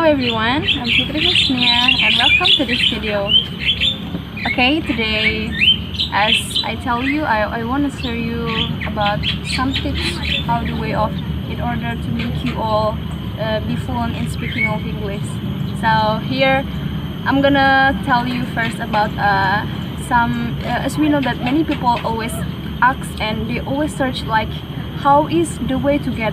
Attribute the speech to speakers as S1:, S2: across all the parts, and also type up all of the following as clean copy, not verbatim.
S1: everyone, I'm Miss Khusnatul and welcome to this video. Okay, today, as I tell you, I want to share you about some tips how the way of in order to make you all be fluent in speaking of English. So here, I'm gonna tell you first about as we know that many people always ask and they always search like how is the way to get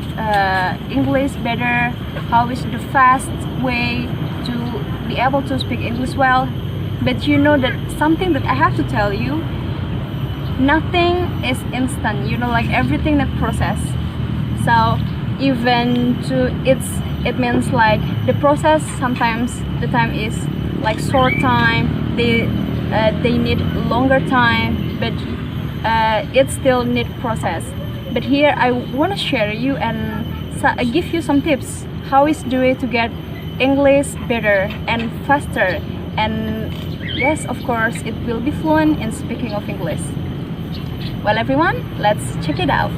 S1: English better, how is the fast way to be able to speak English well. But you know that something that I have to tell you, nothing is instant, you know, like everything that process. So even it means like the process, sometimes the time is like short time, they need longer time, but it still need process. But here I want to share you and give you some tips how is the way to get English better and faster, and yes, of course it will be fluent in speaking of English. Well everyone, let's check it out.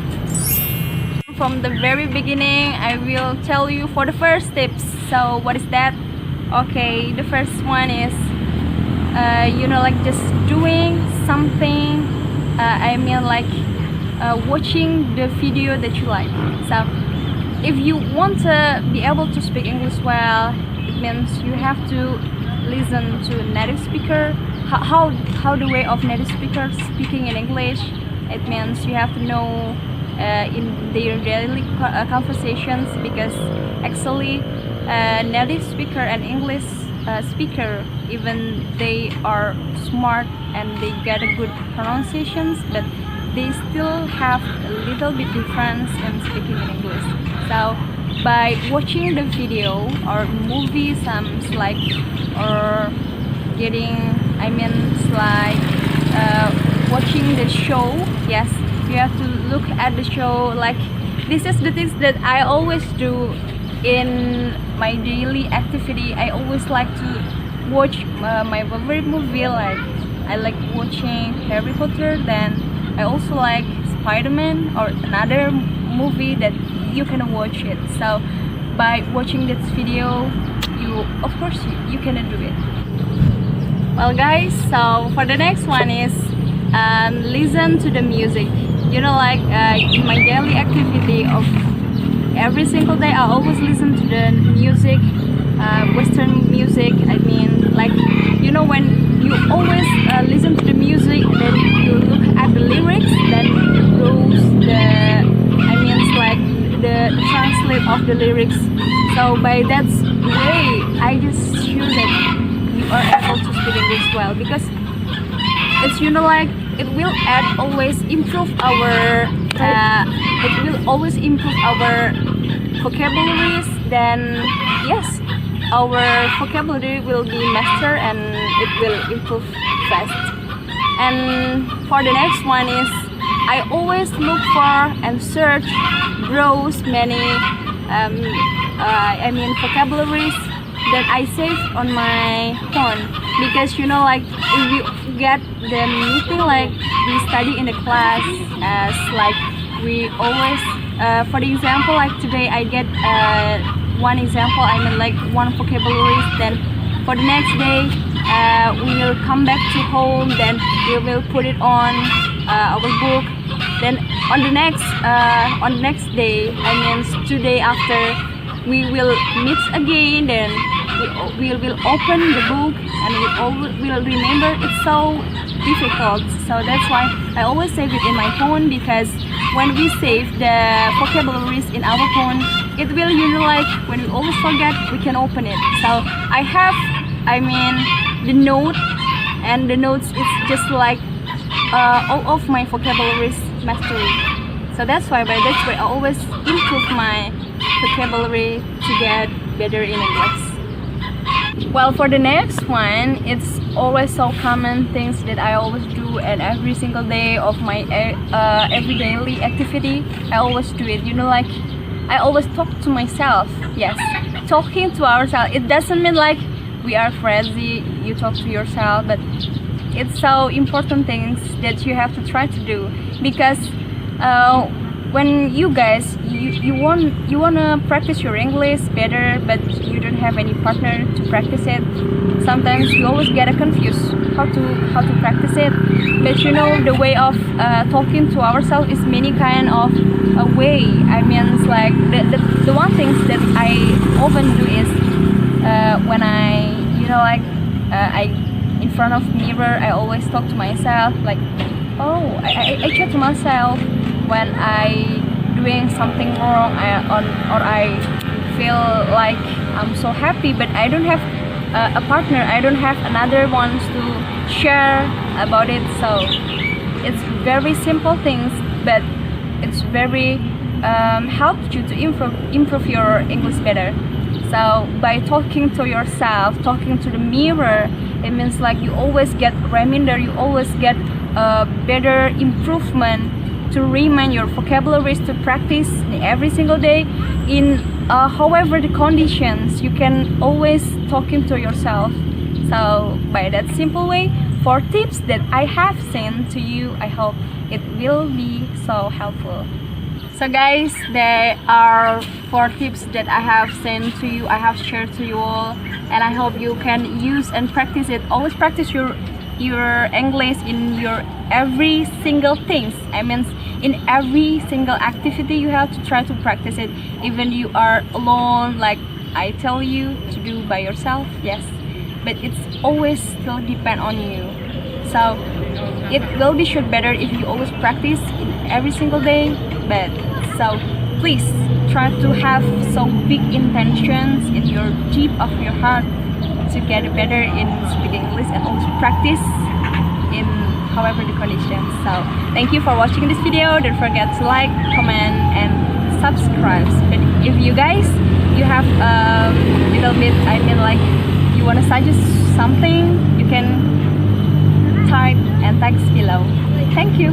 S1: From the very beginning I will tell you for the first tips. So what is that? Okay, the first one is you know, like just doing something, I mean like watching the video that you like. So if you want to be able to speak English well, it means you have to listen to a native speaker, how the way of native speakers speaking in English. It means you have to know in their daily conversations, because actually native speaker and English speaker, even they are smart and they get a good pronunciations, but they still have a little bit difference in speaking in English. So by watching the video or movie, like, or getting, I mean like watching the show, yes, you have to look at the show. Like this is the things that I always do in my daily activity. I always like to watch my favorite movie, like I like watching Harry Potter, then I also like Spider-Man or another movie that you can watch it. So by watching this video, you of course you can do it. Well guys, so for the next one is listen to the music. You know, like in my daily activity of every single day, I always listen to the music, Western music. I mean, like, you know, when you always listen to the music, then you look at the lyrics, then goes I mean, it's like the translate of the lyrics. So by that way, I just sure that you are able to speak English well, because it's, you know, like it will always improve our vocabularies. Then yes, our vocabulary will be master and it will improve fast. And for the next one is I always look for and search, browse many I mean vocabularies that I save on my phone, because you know, like if you get the meeting, like we study in the class, as like we always for the example, like today I get one example, I mean like one vocabulary, then for the next day we will come back to home, then we will put it on our book, then on the next day, I mean 2 days after, we will meet again, then we will open the book and we will remember. It's so difficult, so that's why I always save it in my phone, because when we save the vocabularies in our phone, it will, you know, like when we always forget, we can open it. So I have, I mean, the note, and the notes is just like all of my vocabularies mastery. So that's why by that way I always improve my vocabulary to get better in English. Well, for the next one, it's always so common things that I always do at every single day of my every daily activity. I always do it, you know, like I always talk to myself. Yes, talking to ourselves, it doesn't mean like we are crazy, you talk to yourself, but it's so important things that you have to try to do, because when you guys you wanna practice your English better, but you don't have any partner to practice it, sometimes you always get confused how to practice it. But you know, the way of talking to ourselves is many kind of a way. I mean, it's like the one things that I often do is when I, you know, like I in front of mirror, I always talk to myself like, oh, I chat to myself when I doing something wrong, or I feel like I'm so happy, but I don't have a partner, I don't have another ones to share about it. So it's very simple things, but it's very helps you to improve your English better. So by talking to yourself, talking to the mirror, it means like you always get reminder, you always get a better improvement to remind your vocabularies, to practice every single day in however the conditions. You can always talking to yourself. So by that simple way, 4 tips that I have sent to you, I hope it will be so helpful. So guys, there are 4 tips that I have sent to you, I have shared to you all, and I hope you can use and practice it. Always practice your English in your every single things. I mean, in every single activity you have to try to practice it, even you are alone, like I tell you to do by yourself, yes, but it's always still depend on you. So it will be sure better if you always practice in every single day. But so please try to have so big intentions in your deep of your heart to get better in speaking English, and also practice in however the conditions. So thank you for watching this video. Don't forget to like, comment, and subscribe. But if you guys you have a little bit, I mean, like you want to suggest something, you can type and text below. Thank you.